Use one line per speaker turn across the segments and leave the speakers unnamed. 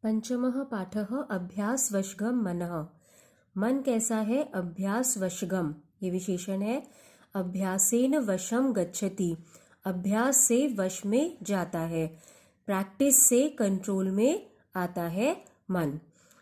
पंचमः पाठः अभ्यासवशगम मनः। मन कैसा है? अभ्यासवशगम, ये विशेषण है। अभ्यासेन वशम गच्छति, अभ्यास से वश में जाता है। प्रैक्टिस से कंट्रोल में आता है मन।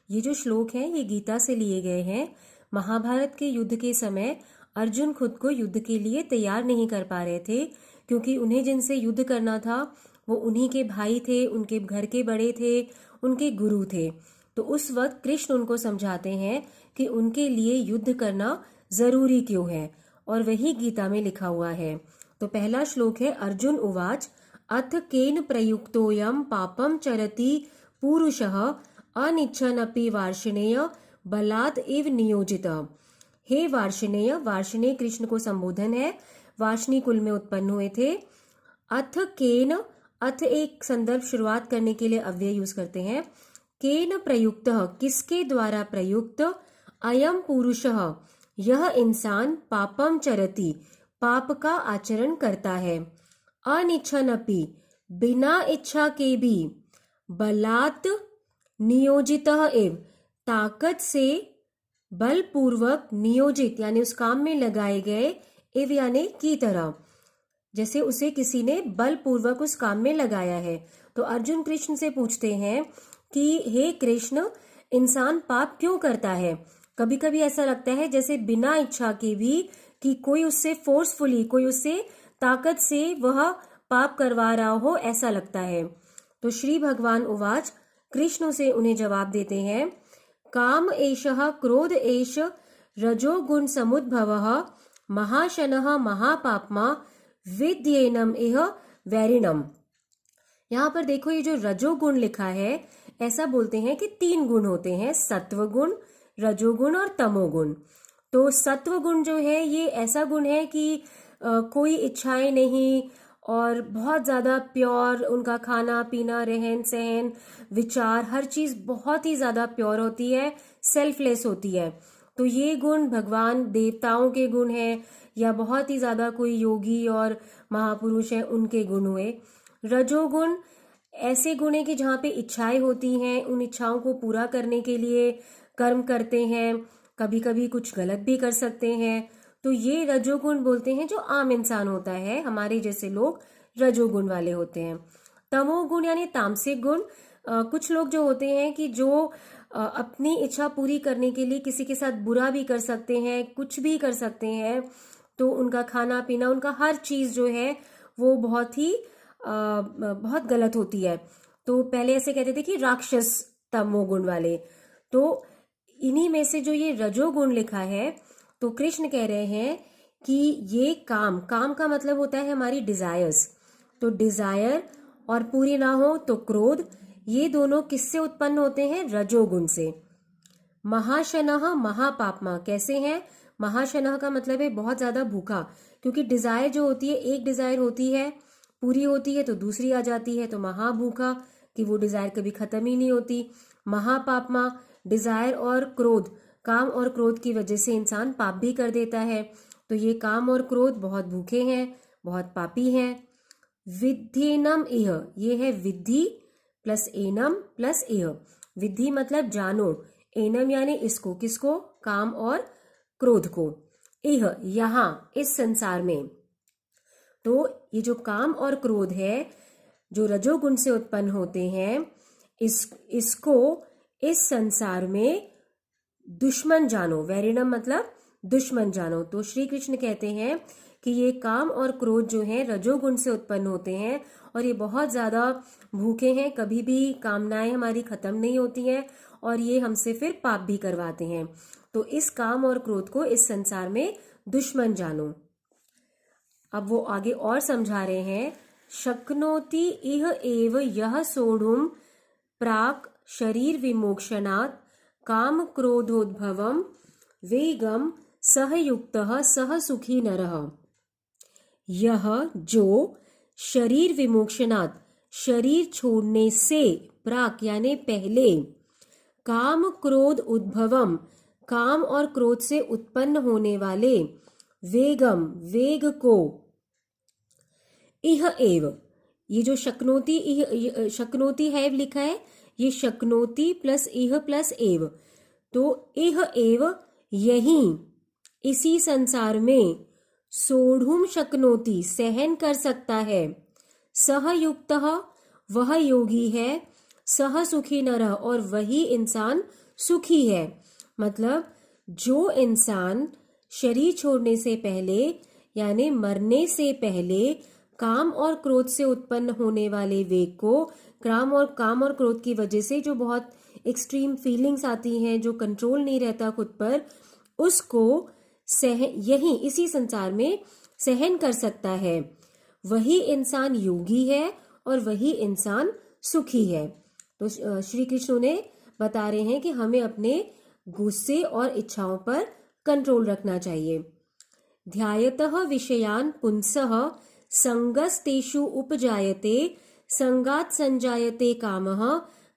ये जो श्लोक हैं ये गीता से लिए गए हैं। महाभारत के युद्ध के समय अर्जुन खुद को युद्ध के लिए तैयार नहीं कर पा रहे थे, क्योंकि उन्हें जिनसे युद्ध करना था वो उन्हीं के भाई थे, उनके घर के बड़े थे, उनके गुरु थे। तो उस वक्त कृष्ण उनको समझाते हैं कि उनके लिए युद्ध करना जरूरी क्यों है, और वही गीता में लिखा हुआ है। तो पहला श्लोक है अर्जुन उवाच अथ केन प्रयुक्तोयम पापम चरति पुरुषः अनिच्छनपि वार्ष्णेय बलात् इव नियोजितः। हे वार्ष्णेय, वार्ष्णेय कृष्ण को संबोधन है, वार्ष्णी कुल में उत्पन्न हुए थे। अथ केन, अथ एक संदर्भ शुरुआत करने के लिए अव्यय यूज करते हैं। केन प्रयुक्त, किसके द्वारा प्रयुक्त, अयम पुरुषः, यह इंसान, पापम चरति, पाप का आचरण करता है, अनिच्छनपि, बिना इच्छा के भी, बलात् नियोजितः एव, ताकत से बलपूर्वक, नियोजित यानी उस काम में लगाए गए, एव यानी की तरह, जैसे उसे किसी ने बलपूर्वक उस काम में लगाया है। तो अर्जुन कृष्ण से पूछते हैं कि हे कृष्ण, इंसान पाप क्यों करता है? कभी कभी ऐसा लगता है जैसे बिना इच्छा के भी, कि कोई उससे फोर्सफुली, कोई उससे ताकत से वह पाप करवा रहा हो, ऐसा लगता है। तो श्री भगवान उवाच, कृष्ण से उन्हें जवाब देते हैं, काम एषः क्रोध एष रजोगुण समुद्भवः महाशनः महापाप्मा विद्येनम इह वैरिणम। यहाँ पर देखो, ये जो रजोगुण लिखा है, ऐसा बोलते हैं कि 3 गुण होते हैं, सत्व गुण, रजोगुण और तमोगुण। तो सत्व गुण जो है ये ऐसा गुण है कि कोई इच्छाएं नहीं, और बहुत ज्यादा प्योर, उनका खाना पीना, रहन सहन, विचार, हर चीज बहुत ही ज्यादा प्योर होती है, सेल्फलेस होती है। तो ये गुण भगवान देवताओं के गुण हैं, या बहुत ही ज्यादा कोई योगी और महापुरुष हैं उनके गुण हुए। रजोगुण ऐसे गुण है कि जहाँ पे इच्छाएं होती हैं, उन इच्छाओं को पूरा करने के लिए कर्म करते हैं, कभी कभी कुछ गलत भी कर सकते हैं। तो ये रजोगुण बोलते हैं, जो आम इंसान होता है, हमारे जैसे लोग रजोगुण वाले होते हैं। तमोगुण यानी तामसिक गुण, कुछ लोग जो होते हैं कि जो अपनी इच्छा पूरी करने के लिए किसी के साथ बुरा भी कर सकते हैं, कुछ भी कर सकते हैं। तो उनका खाना पीना, उनका हर चीज जो है वो बहुत गलत होती है। तो पहले ऐसे कहते थे कि राक्षस तमोगुण वाले। तो इन्हीं में से जो ये रजोगुण लिखा है, तो कृष्ण कह रहे हैं कि ये काम का मतलब होता है हमारी डिजायर्स। तो डिजायर और पूरी ना हो तो क्रोध, ये दोनों किससे उत्पन्न होते हैं? रजोगुण से। महाशनः महापाप्मा, कैसे हैं? महाशनः का मतलब है बहुत ज्यादा भूखा, क्योंकि डिजायर जो होती है, एक डिजायर होती है, पूरी होती है तो दूसरी आ जाती है, तो महाभूखा, कि वो डिजायर कभी खत्म ही नहीं होती। महापाप्मा, डिजायर और क्रोध, काम और क्रोध की वजह से इंसान पाप भी कर देता है। तो ये काम और क्रोध बहुत भूखे हैं, बहुत पापी हैं। विद्येनम इह, ये है विद्धि प्लस एनम प्लस इह। विद्धि मतलब जानो, एनम यानी इसको, किसको? काम और क्रोध को। इह, यहाँ, इस संसार में। तो ये जो काम और क्रोध है, जो रजोगुण से उत्पन्न होते हैं, इसको इस संसार में दुश्मन जानो। वैरिणम मतलब दुश्मन जानो। तो श्री कृष्ण कहते हैं कि ये काम और क्रोध जो है रजोगुण से उत्पन्न होते हैं, और ये बहुत ज्यादा भूखे हैं, कभी भी कामनाएं हमारी खत्म नहीं होती हैं, और ये हमसे फिर पाप भी करवाते हैं। तो इस काम और क्रोध को इस संसार में दुश्मन जानो। अब वो आगे और समझा रहे हैं, शक्नोति इह एव यह सोढ़ुम प्राक शरीर विमोक्षणात् काम क्रोधोद्भवम वेगम सह युक्तः सह सुखी नरः। यह जो शरीर विमोक्षणात्, शरीर छोड़ने से, प्राक यानी पहले, काम क्रोध उद्भवम, काम और क्रोध से उत्पन्न होने वाले, वेगम वेग को, इह एव ये जो शक्नोति हैव लिखा है, ये शक्नोति प्लस इह प्लस एव, तो इह एव यही, इसी संसार में, सोढ़ुम शक्नोति सहन कर सकता है, सह युक्तः वह योगी है, सह सुखी नरः और वही इंसान सुखी है। मतलब जो इंसान शरीर छोड़ने से पहले यानी मरने से पहले काम और क्रोध से उत्पन्न होने वाले वेग को, काम और क्रोध की वजह से जो बहुत एक्सट्रीम फीलिंग्स आती हैं, जो कंट्रोल नहीं रहता खुद पर, उसको यही इसी संसार में सहन कर सकता है, वही इंसान योगी है और वही इंसान सुखी है। तो श्री कृष्ण ने बता रहे हैं कि हमें अपने गुस्से और इच्छाओं पर कंट्रोल रखना चाहिए। ध्यायतः विषयान पुंसः संगस्तेषु उपजायते, संगात संजायते कामः,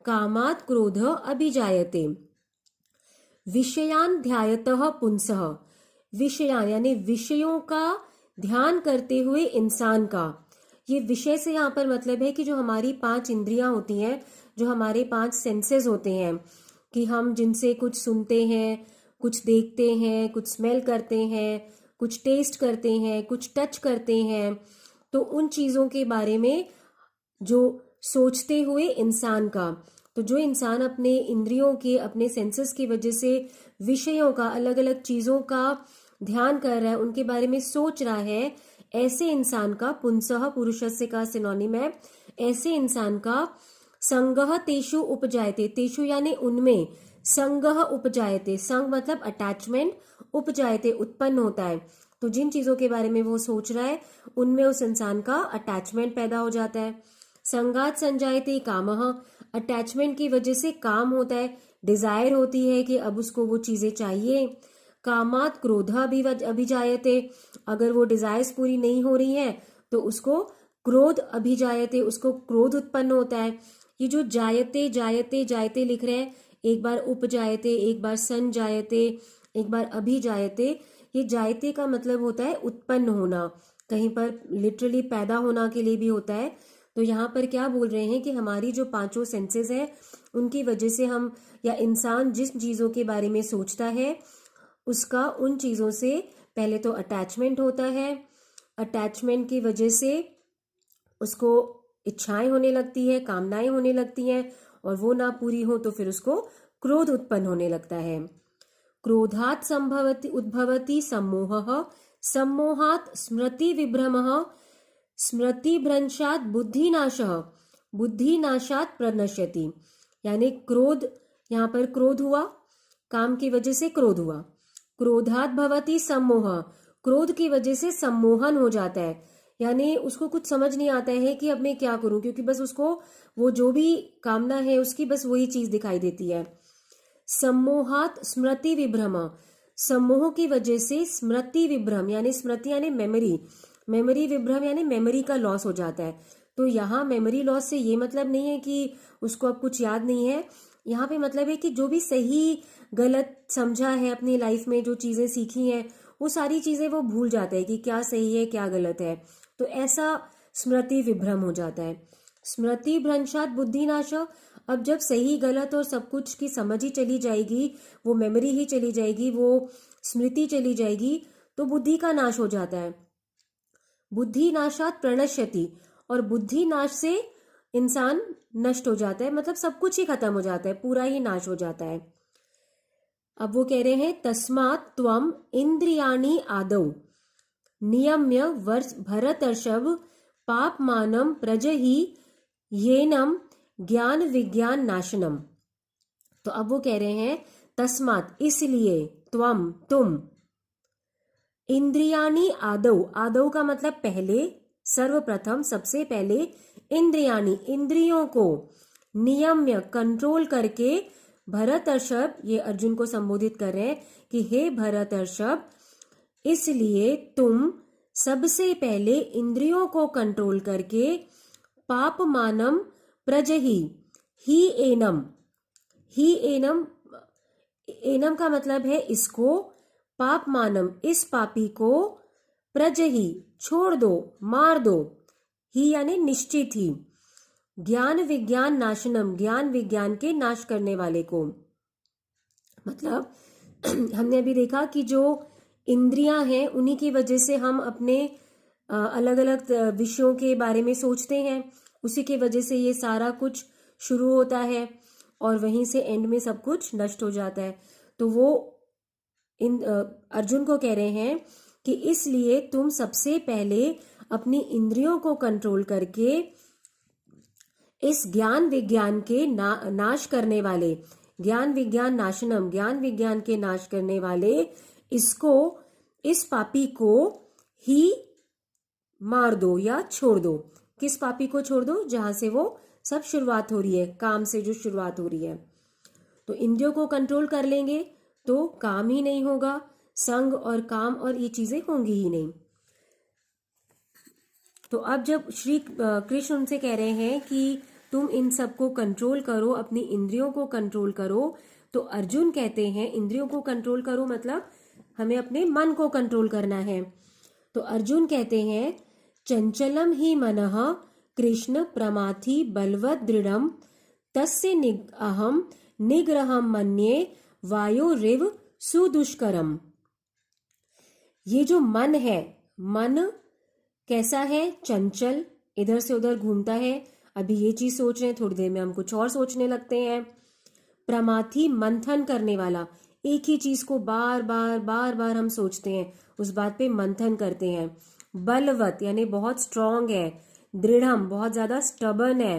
कामात् क्रोधः अभिजायते। विषयान ध्यायतः पुंसः, विषयान यानी विषयों का ध्यान करते हुए इंसान का, ये विषय से यहाँ पर मतलब है कि जो हमारी 5 इंद्रियां होती हैं, जो हमारे 5 सेंसेस होते हैं, कि हम जिनसे कुछ सुनते हैं, कुछ देखते हैं, कुछ स्मेल करते हैं, कुछ टेस्ट करते हैं, कुछ टच करते हैं, तो उन चीज़ों के बारे में जो सोचते हुए इंसान का, तो जो इंसान अपने इंद्रियों के, अपने सेंसेस की वजह से विषयों का, अलग अलग चीज़ों का ध्यान कर रहा है, उनके बारे में सोच रहा है, ऐसे इंसान का, पुंसः पुरुषस्य का सिनोनिम है, ऐसे इंसान का संगः तेषु उपजायते, तेषु यानी उनमें, संगः उपजायते, संग मतलब अटैचमेंट, उपजायते उत्पन्न होता है, तो जिन चीजों के बारे में वो सोच रहा है उनमें उस इंसान का अटैचमेंट पैदा हो जाता है। संगात संजायते कामः, अटैचमेंट की वजह से काम होता है, डिजायर होती है कि अब उसको वो चीजें चाहिए। कामात क्रोधा अभिजायते, अगर वो डिजायर्स पूरी नहीं हो रही हैं तो उसको क्रोध अभिजायते, उसको क्रोध उत्पन्न होता है। ये जो जायते जायते जायते लिख रहे हैं, एक बार उपजायते, एक बार संजायते, एक बार अभिजायते, ये जायते का मतलब होता है उत्पन्न होना, कहीं पर लिटरली पैदा होना के लिए भी होता है। तो यहाँ पर क्या बोल रहे हैं कि हमारी जो 5 सेंसेस हैं, उनकी वजह से हम, या इंसान जिस चीज़ों के बारे में सोचता है उसका उन चीज़ों से पहले तो अटैचमेंट होता है, अटैचमेंट की वजह से उसको इच्छाएं होने लगती है, कामनाएं होने लगती हैं, और वो ना पूरी हो तो फिर उसको क्रोध उत्पन्न होने लगता है। क्रोधात् संभवति उद्भवति सम्मोहः, सम्मोहात् स्मृति विभ्रमः, स्मृति भ्रंशात् बुद्धिनाशः, बुद्धिनाशात् प्रणश्यति। यानी क्रोध, यहाँ पर क्रोध हुआ, काम की वजह से क्रोध हुआ। क्रोधात् भवति सम्मोह, क्रोध की वजह से सम्मोहन हो जाता है, यानी उसको कुछ समझ नहीं आता है कि अब मैं क्या करूं, क्योंकि बस उसको वो जो भी कामना है उसकी बस वही चीज दिखाई देती है। सम्मोहात स्मृति विभ्रम, सम्मोह की वजह से स्मृति विभ्रम, यानी स्मृति यानी मेमोरी, मेमोरी विभ्रम यानी मेमोरी का लॉस हो जाता है। तो यहाँ मेमोरी लॉस से ये मतलब नहीं है कि उसको अब कुछ याद नहीं है, यहाँ पे मतलब है कि जो भी सही गलत समझा है अपनी लाइफ में, जो चीजें सीखी हैं, वो सारी चीजें वो भूल जाता है कि क्या सही है क्या गलत है। तो ऐसा स्मृति विभ्रम हो जाता है। स्मृति भ्रंशात बुद्धिनाश, अब जब सही गलत और सब कुछ की समझ ही चली जाएगी, वो मेमोरी ही चली जाएगी, वो स्मृति चली जाएगी, तो बुद्धि का नाश हो जाता है। बुद्धि नाशात प्रणश्यति, और बुद्धि नाश से इंसान नष्ट हो जाता है, मतलब सब कुछ ही खत्म हो जाता है, पूरा ही नाश हो जाता है। अब वो कह रहे हैं तस्मात् त्वम इंद्रियाणि आदौ नियम्य वर्ष भरतर्षभ पापमानम प्रजहि येनम ज्ञान विज्ञान नाशनम। तो अब वो कह रहे हैं तस्मात् इसलिए, त्वम तुम, इंद्रियाणि आदौ, आदौ का मतलब पहले, सर्वप्रथम सबसे पहले, इंद्रियाणि इंद्रियों को, नियम्य कंट्रोल करके, भरतर्षभ, ये अर्जुन को संबोधित कर रहे हैं कि हे भरतर्षभ, इसलिए तुम सबसे पहले इंद्रियों को कंट्रोल करके, पापमानम प्रजहि, ही एनम, ही एनम, एनम का मतलब है इसको, पापमानम इस पापी को, प्रजहि छोड़ दो, मार दो, ही यानी निश्चित ही, ज्ञान विज्ञान नाशनम, ज्ञान विज्ञान के नाश करने वाले को। मतलब हमने अभी देखा कि जो इंद्रियां हैं उन्हीं की वजह से हम अपने अलग अलग विषयों के बारे में सोचते हैं, उसी की वजह से ये सारा कुछ शुरू होता है और वहीं से एंड में सब कुछ नष्ट हो जाता है। तो वो अर्जुन को कह रहे हैं कि इसलिए तुम सबसे पहले अपनी इंद्रियों को कंट्रोल करके इस ज्ञान विज्ञान के नाश करने वाले, ज्ञान विज्ञान नाशनम, ज्ञान विज्ञान के नाश करने वाले इसको, इस पापी को ही मार दो या छोड़ दो। किस पापी को छोड़ दो? जहां से वो सब शुरुआत हो रही है, काम से जो शुरुआत हो रही है। तो इंद्रियों को कंट्रोल कर लेंगे तो काम ही नहीं होगा, संग और काम और ये चीजें होंगी ही नहीं। तो अब जब श्री कृष्ण उनसे कह रहे हैं कि तुम इन सबको कंट्रोल करो, अपनी इंद्रियों को कंट्रोल करो, तो अर्जुन कहते हैं इंद्रियों को कंट्रोल करो मतलब हमें अपने मन को कंट्रोल करना है। तो अर्जुन कहते हैं चंचलम ही मनः कृष्ण प्रमाथि बलवत दृढ़म तस्य अहम निग्रहम मन्ये वायोरिव सुदुष्करम। ये जो मन है, मन कैसा है? चंचल, इधर से उधर घूमता है। अभी ये चीज सोच रहे हैं, थोड़ी देर में हम कुछ और सोचने लगते हैं। प्रमाथि, मंथन करने वाला, एक ही चीज को बार बार बार बार हम सोचते हैं, उस बात पे मंथन करते हैं। बलवत यानी बहुत स्ट्रांग है। दृढ़म बहुत ज्यादा स्टबर्न है।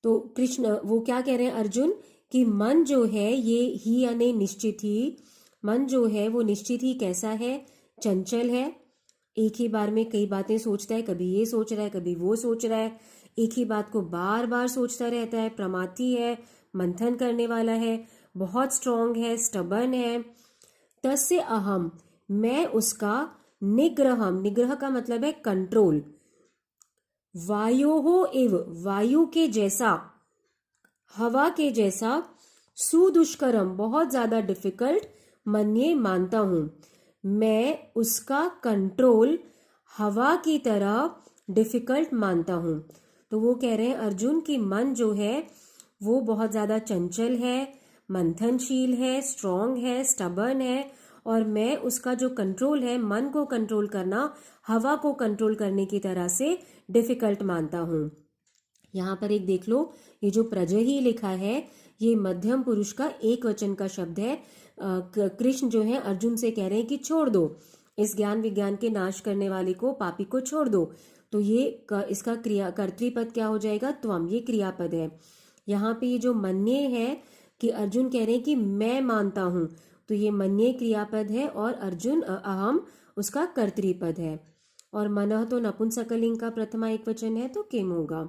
तो कृष्ण वो क्या कह रहे हैं अर्जुन कि मन जो है ये ही यानी निश्चित ही, मन जो है वो निश्चित ही कैसा है? चंचल है। एक ही बार में कई बातें सोचता है, कभी ये सोच रहा है कभी वो सोच रहा है, एक ही बात को बार बार सोचता रहता है। प्रमाथि है, मंथन करने वाला है, बहुत स्ट्रांग है, स्टबर्न है। तस्य अहम, मैं उसका, निग्रहम, निग्रह का मतलब है कंट्रोल, वायोहो एव, वायु के जैसा, हवा के जैसा, सुदुष्करम बहुत ज्यादा डिफिकल्ट, मन्ये मानता हूं, मैं उसका कंट्रोल हवा की तरह डिफिकल्ट मानता हूं। तो वो कह रहे हैं अर्जुन कि मन जो है वो बहुत ज्यादा चंचल है, मंथनशील है, स्ट्रांग है, स्टबर्न है, और मैं उसका जो कंट्रोल है, मन को कंट्रोल करना हवा को कंट्रोल करने की तरह से डिफिकल्ट मानता हूं। यहाँ पर एक देख लो, ये जो प्रजहि लिखा है ये मध्यम पुरुष का एक वचन का शब्द है। कृष्ण जो है अर्जुन से कह रहे हैं कि छोड़ दो, इस ज्ञान विज्ञान के नाश करने वाले को, पापी को छोड़ दो। तो ये इसका क्रिया कर्तृपद क्या हो जाएगा? त्वम, ये क्रियापद है। यहाँ पे ये जो मन्ये है कि अर्जुन कह रहे हैं कि मैं मानता हूं, तो ये मन्ये क्रियापद है और अर्जुन अहम उसका कर्तृपद है। और मनः तो नपुंसकलिंग का प्रथमा एक वचन है तो किम होगा।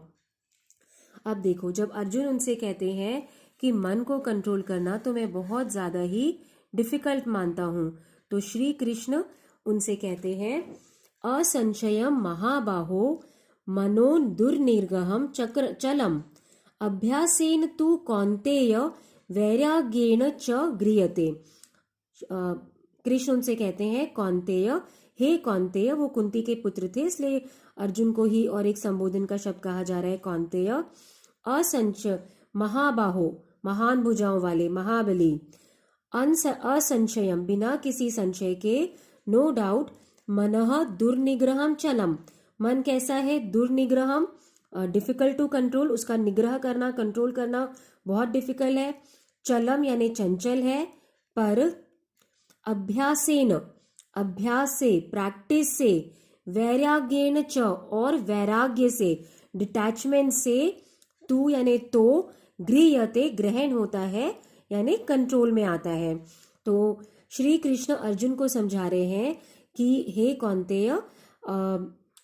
अब देखो, जब अर्जुन उनसे कहते हैं कि मन को कंट्रोल करना तो मैं बहुत ज्यादा ही डिफिकल्ट मानता हूं, तो श्री कृष्ण उनसे कहते हैं असंशयम महाबाहो मनो दुर्निर्गहम चक्र चलम अभ्यासेन तु कौन्तेय वैराग्येण च गृह्यते। कृष्ण उनसे कहते हैं कौन्तेय, हे कौन्तेय, वो कुंती के पुत्र थे इसलिए अर्जुन को ही और एक संबोधन का शब्द कहा जा रहा है कौन्तेय। असंशय, महाबाहो, महान भुजाओं वाले, महाबली। असंशयम, बिना किसी संशय के, नो डाउट, मनः दुर्निग्रहम चलम, मन कैसा है? दुर्निग्रहम, डिफिकल्ट टू कंट्रोल, उसका निग्रह करना, कंट्रोल करना बहुत डिफिकल्ट है। चलम यानी चंचल है, पर अभ्यासेन, अभ्यास से, प्रैक्टिस से, वैराग्येन च, और वैराग्य से, डिटैचमेंट से, तू यानी तो, गृह्यते, ग्रहण होता है यानी कंट्रोल में आता है। तो श्री कृष्ण अर्जुन को समझा रहे हैं कि हे कौन्तेय,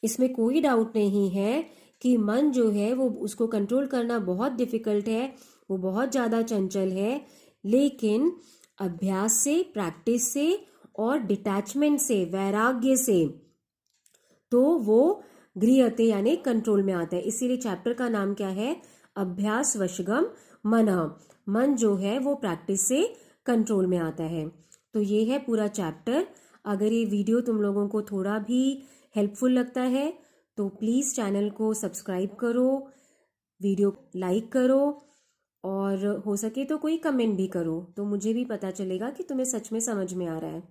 इसमें कोई डाउट नहीं है कि मन जो है वो, उसको कंट्रोल करना बहुत डिफिकल्ट है, वो बहुत ज्यादा चंचल है, लेकिन अभ्यास से, प्रैक्टिस से और डिटैचमेंट से, वैराग्य से, तो वो गृह्यते यानी कंट्रोल में आता है। इसीलिए चैप्टर का नाम क्या है? अभ्यास वशगम मनः, मन जो है वो प्रैक्टिस से कंट्रोल में आता है। तो ये है पूरा चैप्टर। अगर ये वीडियो तुम लोगों को थोड़ा भी हेल्पफुल लगता है तो प्लीज़ चैनल को सब्सक्राइब करो, वीडियो लाइक करो और हो सके तो कोई कमेंट भी करो, तो मुझे भी पता चलेगा कि तुम्हें सच में समझ में आ रहा है।